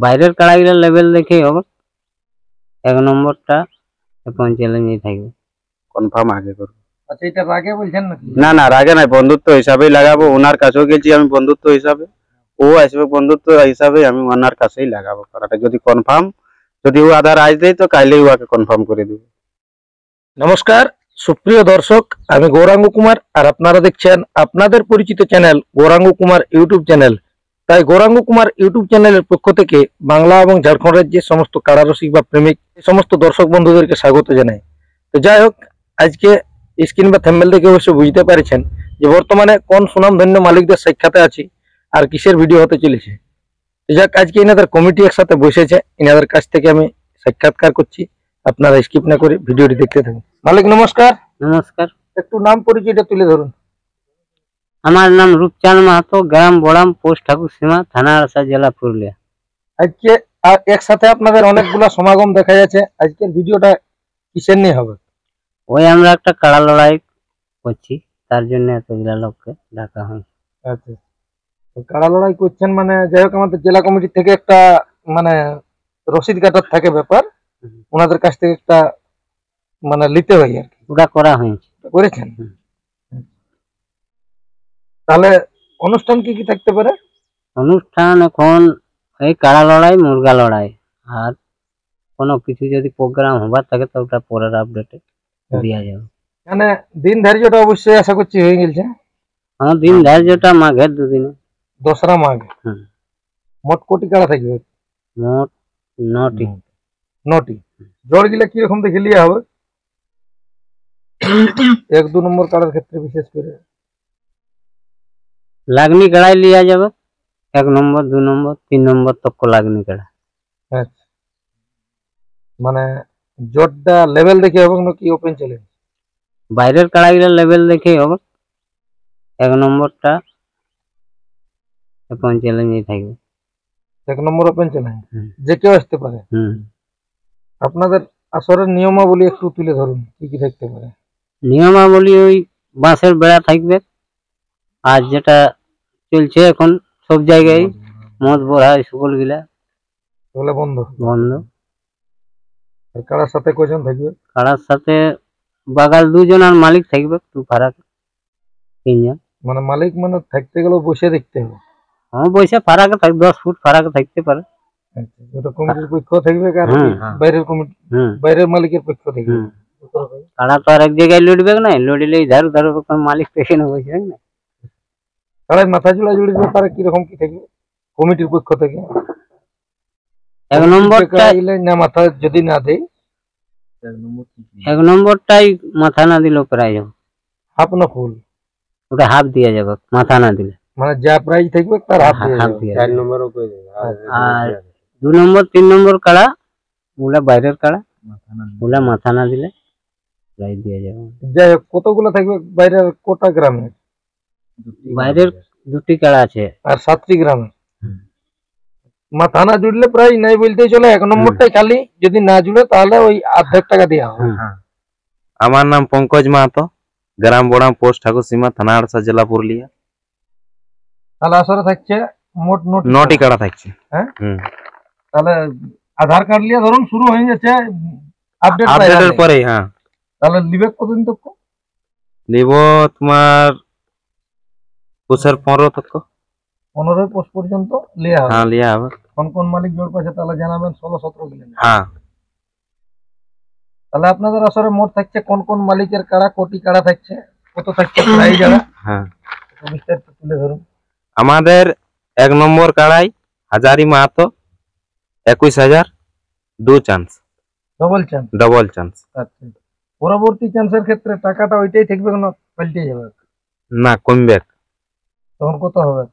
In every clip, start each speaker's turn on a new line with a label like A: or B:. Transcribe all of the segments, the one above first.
A: বাইরের কাড়াগুলো লেভেল দেখেই হবে। এক নম্বরটা এখন চ্যালেঞ্জই থাকবে।
B: কনফার্ম আগে করব।
C: আচ্ছা, এটা রাগে বলছেন নাকি?
B: না না, রাগে নাই, বন্ধুত্ব হিসাবেই লাগাবো। ওনার কাছেও গেছি আমি বন্ধুত্ব হিসাবে, ও আসবে বন্ধুত্ব হিসাবে, আমি ওনার কাছেই লাগাবো কাড়াটা। যদি কনফার্ম, যদি ও আধার আজ দেয় তো কাইলেই ওকে কনফার্ম করে দেব।
C: নমস্কার সুপ্রিয় দর্শক, আমি গৌরাঙ্গ কুমার আর আপনারা দেখছেন আপনাদের পরিচিত channel Gouranga Kumar YouTube channel. তাই গৌরাঙ্গ কুমার ইউটিউব চ্যানেলের পক্ষ থেকে বাংলা এবং ঝাড়খণ্ড রাজ্যের সমস্ত কাড়ারসিক বা প্রেমিক সমস্ত দর্শক বন্ধুদেরকে স্বাগত জানাই। তো যাই হোক, আজকে স্ক্রিন বা থাম্বনেল থেকে অবশ্য বুঝতে পারছেন যে বর্তমানে কোন সুনামধন্য মালিকদের সাক্ষাতে আছি আর কিসের ভিডিও হতে চলেছে। যাক, আজকে এনাদের কমিটি একসাথে বসেছে, এনাদের কাছ থেকে আমি সাক্ষাৎকার করছি। আপনারা স্কিপ না করে ভিডিওটি দেখতে থাকুন। মালিক নমস্কার।
A: নমস্কার।
C: একটু নাম পরিচয়টা তুলে ধরুন।
A: আমার নাম রূপচাঁদ মাহাতো, গ্রাম বড়াম, পোস্ট ঠাকুরসীমা, থানা আড়সা, জেলা পুরুলিয়া।
C: আজকে একসাথে আপনাদের অনেকগুলা সমাগম দেখা যাচ্ছে, আজকের ভিডিওটা কিসের নিয়ে হবে?
A: ওই আমরা একটা কাড়া লড়াই করছি, তার জন্য এতগুলা লোককে ডাকা হয়।
C: আচ্ছা, তো কাড়া লড়াই করছেন মানে যাই হোক, আমাদের জেলা কমিটি থেকে একটা মানে রসিদ কাটার থাকে ব্যাপার, ওনাদের কাছ থেকে একটা মানে নিতে হয় আর কি।
A: ওটা করা হয়েছে।
C: করেছেন? তাহলে অনুষ্ঠান কি কি থাকতে পারে?
A: অনুষ্ঠান এখন এই কাড়া লড়াই, মুরগা লড়াই, আর কোনো কিছু যদি প্রোগ্রাম হবার থাকে তো ওটা পরের আপডেটে দেওয়া যাবে।
C: মানে দিন ধার্যটা অবশ্যই আশা করছি হয়ে গেছে।
A: আমার দিন ধার্যটা মাঘের দুদিনে,
C: দশরা মাঘ। মোট কোটি কাড়া থাকবে?
A: মোট 9টি।
C: 9টি। জড় গিলা কিরকম দেখে লিয়া হবে? 1-2 নম্বর কাড়ার ক্ষেত্রে বিশেষ করে
A: লাগনি কাড়াই লিয়া যাবে। 1 নম্বর, 2 নম্বর, 3 নম্বর তক লাগনি কাড়া।
C: আচ্ছা, মানে জোরটা লেভেল দেখে হবে নাকি ওপেন চ্যালেঞ্জ?
A: বাইরের কাড়াগুলো লেভেল দেখেই হবে। 1 নম্বরটা এখন চ্যালেঞ্জই থাকবে।
C: 1 নম্বর ওপেন চ্যালেঞ্জ, যে কেউ আসতে পারে। আপনাদের আসরের নিয়মাবলী একটু তুলে ধরুন, কি কি থাকতে পারে?
A: নিয়মাবলী ওই বাঁশের বেড়া থাকবে, আর যেটা চলছে এখন সব জায়গায় মদ বড়া স্কুল গিলা
C: তাহলে বন্ধ। আর কারার সাথে কয়জন থাকবে? কারার সাথে
A: বাগাল 2 জন আর মালিক থাকবে, একটু ফারাক 3 জন।
C: মানে মালিক মানে থাকতে গেলেও বসে দেখতে হবে?
A: হ্যাঁ, বসে ফারাকে থাকবে, 10 ফুট ফারাকে থাকতে পারে।
C: আচ্ছা, ওটা কমিটির পক্ষ থাকবে আর বাইরের কমিটি, বাইরের মালিকের পক্ষ থাকবে?
A: কারা তো আর এক জায়গায় লড়বে না, লড়িলেই ধারু ধারু মালিক পেছনে বসবে না।
C: কারাই মাথা জোড়া জুড়ির ব্যাপারে কিরকম কি থাকবে কমিটির পক্ষ থেকে?
A: 1 নম্বরটা
C: না মাথা যদি না দেয়,
A: 1 নম্বরটাই মাথা না দিলেও প্রাইজ হবে।
C: হাফ না ফুল?
A: ওটা হাফ দিয়ে যাবে মাথা না দিলে।
C: মানে যা প্রাইজ থাকবে তার হাফ দিয়ে যাবে।
B: 4 নম্বরও কই দেবে।
A: আর 2 নম্বর 3 নম্বর কাড়া ওগুলা বাইরের কাড়া, ওগুলা মাথা না দিলে প্রাইজ দিয়ে যাবে।
C: যাই হোক, কতগুলো থাকবে বাইরের? কোটা গ্রামের?
A: বাইরের 2টি কাড়া আছে
C: আর 7টি গ্রামের। মাথা না জুড়লে প্রায় নাই বলতেই চলে। 1 নম্বরটাই খালি, যদি না জুড়ে তাহলে ওই অর্ধেক টাকা দেওয়া হবে।
B: আমার নাম পঙ্কজ মাহাতো, গ্রাম বড়াম, পোস্ট ঠাকুরসীমা, থানা আড়সা, জেলা পুরুলিয়া।
C: তাহলে আসরে থাকছে মোট
B: 9টি কাড়া থাকছে।
C: হ্যাঁ, তাহলে আধার কার্ড লিয়ে ধরুন শুরু হয়ে যাচ্ছে
B: আপডেটের পরে। হ্যাঁ,
C: তাহলে লিবে কতদিন তক?
B: লিব তোমার পুষের 15 তক।
C: 15 পোস্ট পর্যন্ত লিয়া হবে।
B: হ্যাঁ, লিয়া হবে।
C: কোন কোন মালিক জোর পাচ্ছে তাহলে জানাবেন। 16-17 কিলো।
B: হ্যাঁ,
C: তাহলে আপনাদের আসরে মোট থাকছে কোন কোন মালিকের কাড়া, কোটি কাড়া থাকছে, কত থাকছে প্রাইজ যারা?
B: হ্যাঁ,
C: বিস্তারিত তুলে ধরুন।
B: আমাদের 1 নম্বর কাড়াই হাজারি মাহাতো, 21,000, 2 চান্স, ডবল চান্স।
C: আচ্ছা, পরবর্তী চান্সের ক্ষেত্রে টাকাটা ওইটাই থাকবে না পাল্টে যাবে?
B: না, কমবে।
C: তখন কত হবে?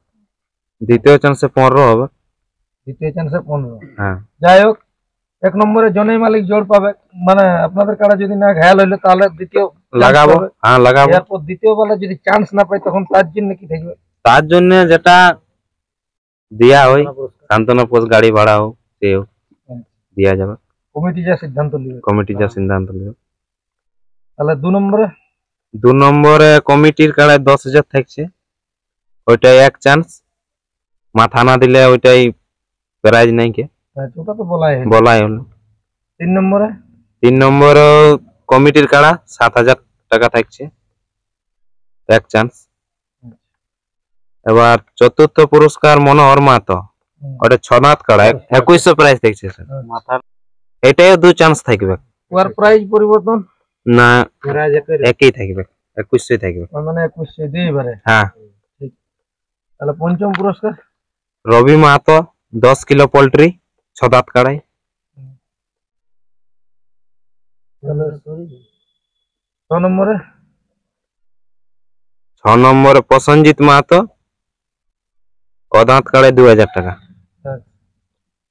B: দ্বিতীয় চান্সে 15 হবে।
C: দ্বিতীয় চান্সে 15?
B: হ্যাঁ।
C: যাই হোক, 1 নম্বরে জনই মালিক জোর পাবে, মানে আপনাদের কাড়া যদি না ঘায়াল হইলে তাহলে দ্বিতীয়
B: লাগাবো। হ্যাঁ, লাগাবো।
C: এরপর দ্বিতীয় বেলা যদি চান্স না পাই তখন তার জন্য কি থাকবে?
B: তার জন্য যেটা দিয়া হয়, সান্ত্বনা পোস্ট, গাড়ি ভাড়া হোক, সেও দিয়া যাবে।
C: কমিটি যা সিদ্ধান্ত নেবে। তাহলে
B: 2 নম্বরে কমিটির কাড়ায় 10,000 থাকছে, ওইটাই 1 চান্স। মাথা না দিলে ওইটাই প্রাইজ নাই কে।
C: আচ্ছা, ওটা তো বলাই হলো।
B: বলাই হলো।
C: 3 নম্বরে
B: 3 নম্বর কমিটির কাড়া 7,000 টাকা থাকছে, এক চান্স। এবার চতুর্থ পুরস্কার মনোহর মাহাতো, ওটা 6 দাঁত কাড়া, 2100 প্রাইস দেখছে স্যার। মাথার এটাও 2 চান্স থাকবে।
C: ওর প্রাইস পরিবর্তন
B: না, একই থাকবে, 2100 থাকবে।
C: মানে 21 দিয়ে এবারে।
B: হ্যাঁ।
C: তাহলে পঞ্চম পুরস্কার
B: রবি মাহাতো 10 কিলো পোল্ট্রি, 6 দাঁত কাড়াই।
C: 6 নম্বরে
B: 6 নম্বরে প্রসঞ্জিৎ মাহাতো, ও দাঁত কাড়াই 2000 টাকা।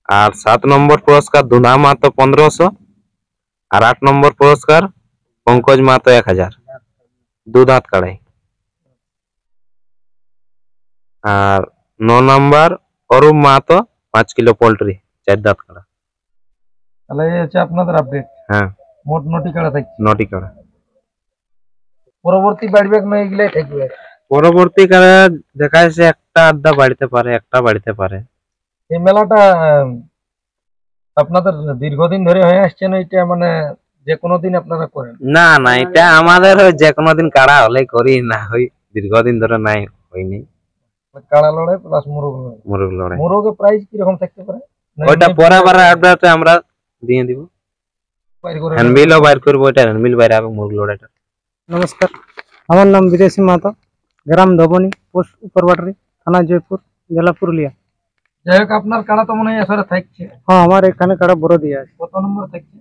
B: আর 7 নম্বর পুরস্কার ধুনা মাহাতো 1500, আর 8 নম্বর পুরস্কার পঙ্কজ মাহাতো 1000, 2 দাঁত কাড়াই। আর 9 নম্বর অরূপ মাহাতো 5 কিলো পোল্ট্রি, 4 দাঁত কাড়া।
C: তাহলে এই হচ্ছে আপনাদের আপডেট।
B: হ্যাঁ,
C: মোট 9টি কাড়া থাকছে।
B: 9টি কাড়া।
C: পরবর্তী বাড়বে না এগুলাই থাকবে?
B: পরবর্তী কালে দেখা যাচ্ছে একটা আড্ডা বাড়িতে পারে, একটা বাড়িতে পারে।
C: এই মেলাটা আপনাদের দীর্ঘদিন ধরে হয়ে আসছে না? এটা মানে যে কোনো দিন আপনারা করেন?
B: না না, এটা আমাদের যে কোনো দিন কাড়া হলে করি, না হই দীর্ঘদিন ধরে নাই হয়নি।
C: কাড়া লড়াই প্লাস মুরগ লড়াই।
B: মুরগ লড়াই।
C: মুরগের প্রাইস কি রকম থাকতে পারে?
B: ওইটা পরের আপডেটে আমরা দিয়ে দিব। হ্যান্ডবিলও বাইর করবো, ওইটা হ্যান্ডবিল বাইরে হবে মুরগ লড়াইটা।
D: নমস্কার, আমার নাম বিদেশি মাহাতো, গ্রাম ধবনী, পোস্ট উপরবাটরি, থানা জয়পুর, জেলা পুরুলিয়া।
C: যাই হোক, আপনার কাড়া তো মনে হয় আসলে থাকছে।
D: হ্যাঁ, আমার এখানে কাড়া বড় দিয়ে আছে।
C: কত নম্বর থাকছে?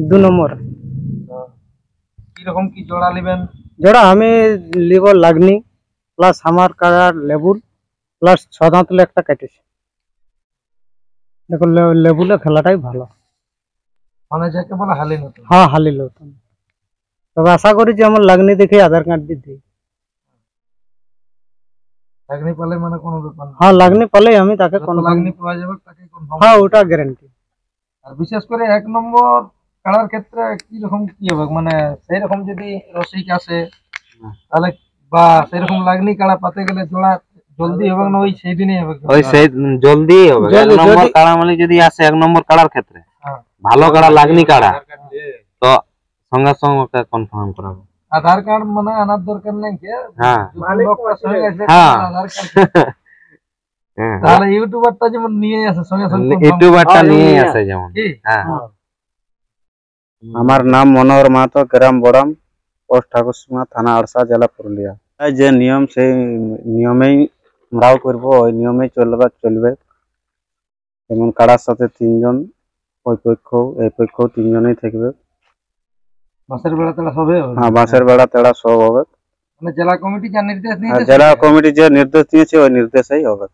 D: 2 নম্বর।
C: কিরকম কি জোড়া নেবেন?
D: জোড়া আমি লিব লাগনি, প্লাস আমার কাড়া লেবুল, প্লাস 6 দাঁতলে একটা কাটেছে। দেখো লেবুলে খেলাটাই ভালো।
C: মানে যাকে বলে হালি নতুন।
D: হ্যাঁ, হালিল। তবে আশা করি যে আমার লাগনি দেখে আধার কার্ড দিয়ে দিই।
C: লাগনি পালে মানে কোনো ব্যাপার না।
D: হ্যাঁ, লাগনি পালে আমি তাকে
C: কোন লাগনি পাওয়া যাবে তাকে কনফার্ম।
D: হ্যাঁ, ওটা গ্যারান্টি।
C: আর বিশেষ করে 1 নম্বর কাড়ার ক্ষেত্রে কি রকম কি হবে, মানে সেই রকম যদি রসিক আসে তাহলে, বা সেই রকম লাগনি কাড়া পাতে গেলে জোড়া জলদি হবে না, ওই সেই দিনই হবে?
B: ওই সেই জলদি হবে। 1 নম্বর কাড়া মানে যদি আসে 1 নম্বর কাড়ার ক্ষেত্রে ভালো কাড়া লাগনি কাড়া, তো সঙ্গে সঙ্গে কনফার্ম করাবো।
C: আধার কার্ড মানে আনার দরকার নেই কে?
B: হ্যাঁ
C: লোকটা সঙ্গে আছে,
B: হ্যাঁ।
C: আধার কার্ড
B: হ্যাঁ,
C: তাহলে ইউটিউবারটা যেমন নিয়ে আসে সঙ্গে সঙ্গে
B: ইউটিউবারটা নিয়ে আসে যেমন।
C: কি?
B: হ্যাঁ।
E: আমার নাম মনোহর মাহাতো, গ্রাম বড়াম, পোস্ট ঠাকুরসীমা, থানা আড়সা, জেলা পুরুলিয়া। যে নিয়ম সেই নিয়মেই আমরাও করবো, ওই নিয়মেই চলবে। যেমন কাড়ার সাথে 3 জন, ওই পক্ষ এই পক্ষ 3 জনেই থাকবে।
C: বাসের বেড়া তেড়া সবে হবে?
E: হ্যাঁ, বাঁশের বেড়া তেড়া সব হবে।
C: মানে জেলা কমিটি যা নির্দেশ
E: আর
C: দিয়েছে
E: জেলা কমিটি যে নির্দেশ দিয়েছে ওই নির্দেশেই হবে।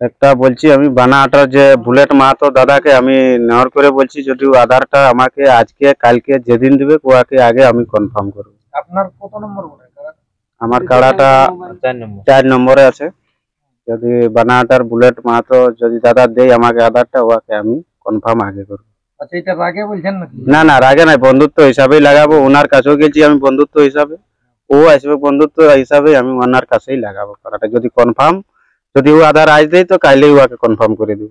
E: একটা বলছি আমি বানাহাটার যে বুলেট মাহাতো দাদাকে আমি নেওয়ার করে বলছি, যদি ও আধারটা আমাকে আজকে কালকে যেদিন দিবে ওকে আগে আমি কনফার্ম করবো।
C: আপনার কত নম্বর বলে কাড়া?
E: আমার কাড়াটা 4 নম্বরে আছে। যদি বানাহাটার বুলেট মাহাতো যদি দাদা দেয় আমাকে আধারটা, ওকে আমি কনফার্ম আগে করবো।
C: আচ্ছা, এটা রাগে বলছেন নাকি?
E: না না, রাগে নাই, বন্ধুত্ব হিসাবেই লাগাবো। ওনার কাছেও গেছি আমি বন্ধুত্ব হিসাবে, ও আসবে বন্ধুত্ব হিসাবে, আমি ওনার কাছেই লাগাবো কাড়াটা। যদি কনফার্ম, যদি ও আধার আজ দেয় তো কাইলেই ওকে কনফার্ম করে দিব।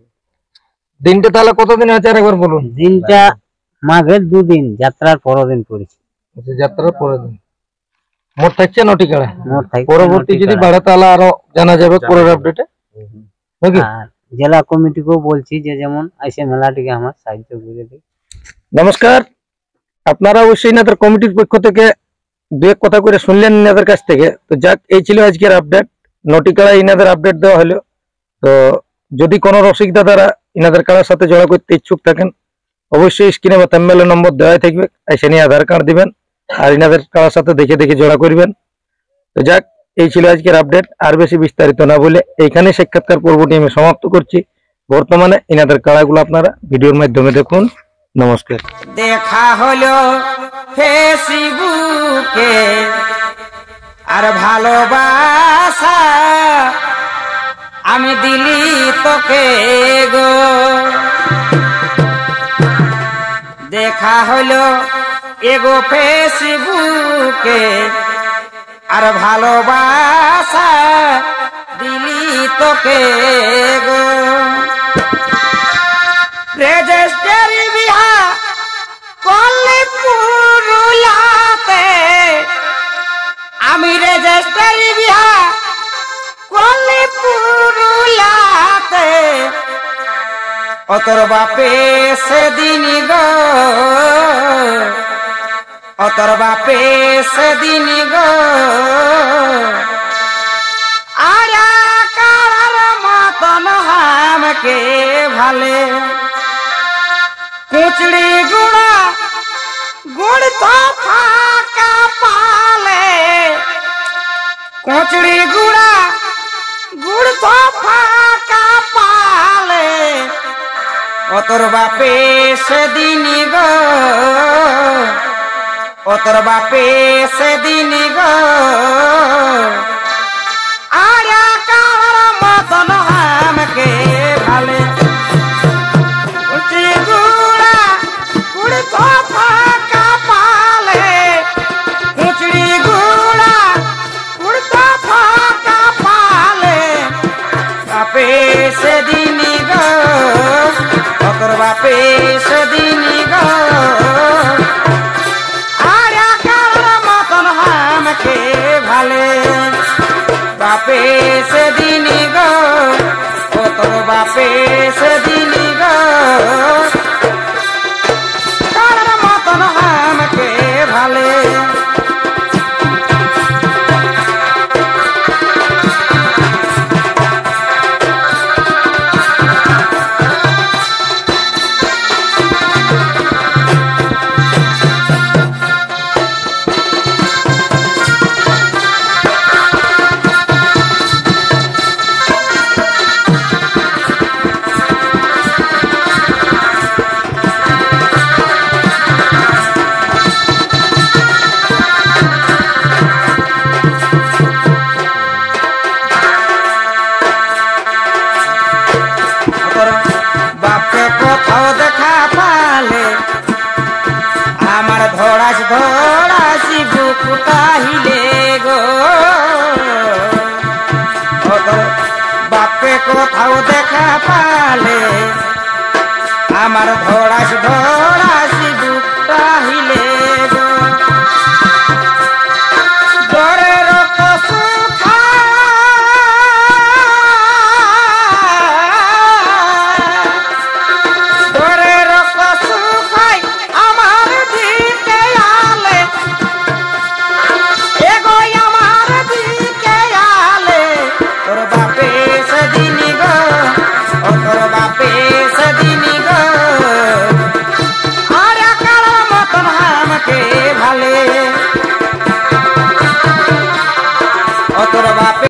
C: দিনটা তাহলে কতদিন আছে একবার বলুন?
A: দিনটা মাঘের 2 দিন, যাত্রার পরের দিন পড়েছে।
C: আচ্ছা, যাত্রার পরের দিন। মোট থাকছে 9টি কাড়া।
A: মোট থাকছে
C: পরবর্তী
A: 9টি
C: যদি
A: কাড়া।
C: বাড়ে তাহলে আরো জানা যাবে পরের আপডেটে নাকি?
A: আর জেলা কমিটিকেও বলছি যে যেমন আইসে মেলাটিকে আমার সাহায্য করে দিই।
C: নমস্কার, আপনারা অবশ্যই ইনাদের কমিটির পক্ষ থেকে 2 এক কথা করে শুনলেন ইনাদের কাছ থেকে। তো যাক, এই ছিল আজকের আপডেট। 9টি কাড়া ইনাদের আপডেট দেওয়া হলো। তো যদি কোনো রসিক দাদারা ইনাদের কাড়ার সাথে জড়া করতে ইচ্ছুক থাকেন, অবশ্যই স্ক্রিনে বা থাম্বনেলে নম্বর দেওয়াই থাকবে, এসে নিয়ে আধার কার্ড দিবেন আর ইনাদের কাড়ার সাথে দেখে দেখে জড়া করবেন। তো যাক, এই ছিল আজকের আপডেট। আর বেশি বিস্তারিত না বলে এইখানে সাক্ষাৎকার পর্বটি আমি সমাপ্ত করছি। বর্তমানে ইনাদের কাড়াগুলো আপনারা ভিডিওর মাধ্যমে দেখুন। নমস্কার।
F: দেখা হলো ফেসবুকে আর ভালোবাসা আমি দিলি তোকে গো। দেখা হলো এগো ফেসবুকে আর ভালোবাসা দিলি তোকে গো। রেজিস্ট্রি বিহা করলে পুরুলাতে আমি রেজিস্ট্রি বিহা করলে পুরুলাতে ও তোর বাপে সেদিন গো ও তোর বাপে সেদিন গো আরা কারার মতন হামকে ভালে কুচড়ি গুড়া গুড় তো ফাঁকা পালে কুচড়ি গুড়া গুড় তো ফাঁকা পালে ও তোর বাপে সেদিন গো ও তোর বাপে সেদিন গো আরা কার মতন হামকে ভালে কুচি গুড়া গুড় তো ফাঁকা পালে কুচড়ি গুড়া গুড় তো ফাঁকা পালে বাপে সেদিন গো ও তোর বাপে সেদিন গো আরা কার মতন হামকে ভালে বাপে সেদিন গো ও তোর বাপে সেদিন গো কার মতন হামকে ভালে বাপকে কোথাও দেখা পালে আমার ধরাস ধরাসি বুকুটা হিলে গো ও তোর বাপকে কোথাও দেখা পালে আমার ধরাস ধরাসি বুকুটা হিলে গো ডরের কসুখা ডরের কসুখাই আমার দিকে আলে এগো আমার দিকে আলে তোর বাপে সেদিন গো ও তোর বাপে